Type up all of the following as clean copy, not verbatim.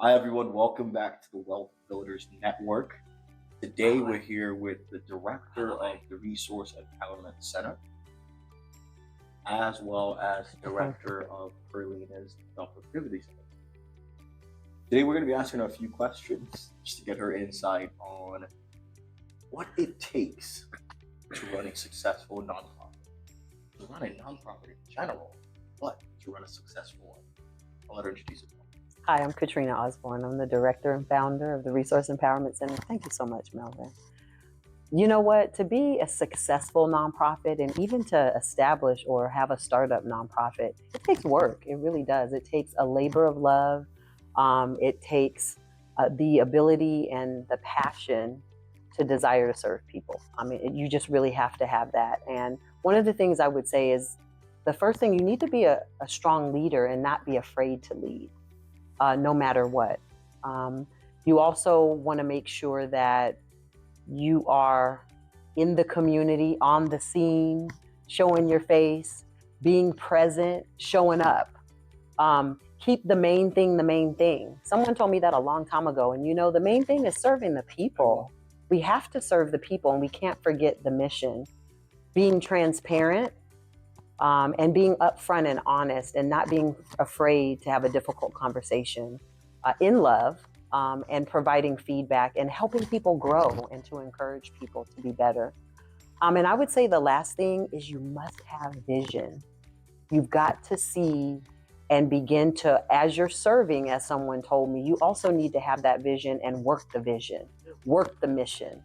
Hi, everyone. Welcome back to the Wealth Builders Network. Today, we're here with the Director of the Resource Empowerment Center, as well as Director of Perlina's Productivity Center. Today, we're going to be asking her a few questions just to get her insight on what it takes to run a successful nonprofit, to run a nonprofit in general, but to run a successful one. I'll let her introduce herself. Hi, I'm Katrina Osborne. I'm the director and founder of the Resource Empowerment Center. Thank you so much, Melvin. You know what? To be a successful nonprofit and even to establish or have a startup nonprofit, it takes work. It really does. It takes a labor of love. It takes the ability and the passion to desire to serve people. I mean, you just really have to have that. And one of the things I would say is the first thing, you need to be a strong leader and not be afraid to lead. No matter what. You also want to make sure that you are in the community, on the scene, showing your face, being present, showing up. Keep the main thing the main thing. Someone told me that a long time ago, and the main thing is serving the people. We have to serve the people, and we can't forget the mission. Being transparent, and being upfront and honest and not being afraid to have a difficult conversation in love, and providing feedback and helping people grow and to encourage people to be better. And I would say the last thing is you must have vision. You've got to see and begin to, as you're serving, as someone told me, you also need to have that vision and work the vision, work the mission,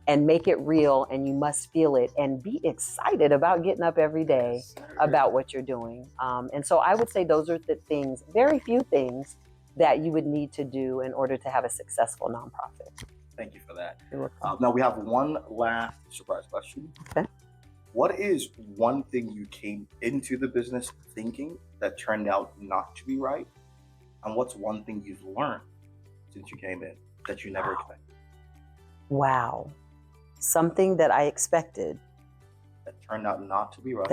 and make it real, and you must feel it and be excited about getting up every day about what you're doing. And so I would say those are the things, very few things that you would need to do in order to have a successful nonprofit. Thank you for that. You're welcome. Now we have one last surprise question. Okay. What is one thing you came into the business thinking that turned out not to be right? And what's one thing you've learned since you came in that you never expected? Wow. Something that I expected that turned out not to be right.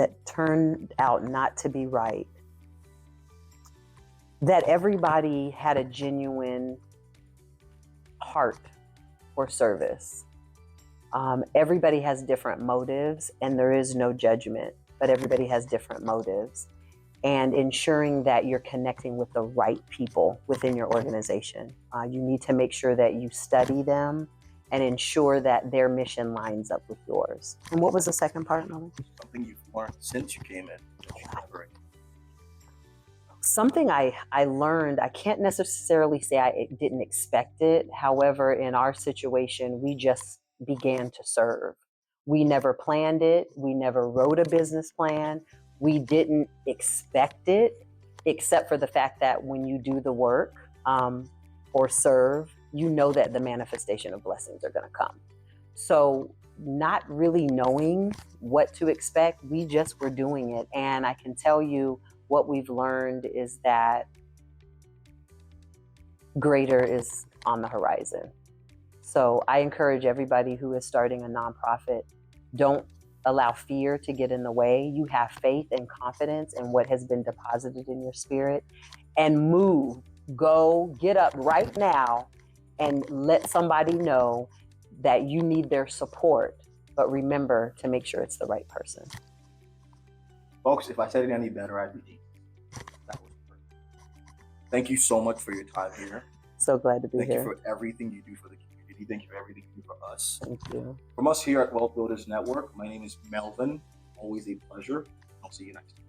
That everybody had a genuine heart for service. Everybody has different motives, and there is no judgment, but everybody has different motives. And ensuring that you're connecting with the right people within your organization. You need to make sure that you study them and ensure that their mission lines up with yours. And what was the second part, Melvin? Something you've learned since you came in that you never expected. Something I learned, I can't necessarily say I didn't expect it. However, in our situation, we just began to serve. We never planned it. We never wrote a business plan. We didn't expect it, except for the fact that when you do the work or serve, you know that the manifestation of blessings are going to come. So not really knowing what to expect, we just were doing it. And I can tell you what we've learned is that greater is on the horizon. So I encourage everybody who is starting a nonprofit, don't allow fear to get in the way. You have faith and confidence in what has been deposited in your spirit, and move, go, get up right now and let somebody know that you need their support. But remember to make sure it's the right person. Folks, if I said it any better, I'd be deep. That was perfect. Thank you so much for your time here. So glad to be here. Thank you for everything you do for the community. Thank you for everything you do for us. Thank you. From us here at Wealth Builders Network, my name is Melvin. Always a pleasure. I'll see you next time.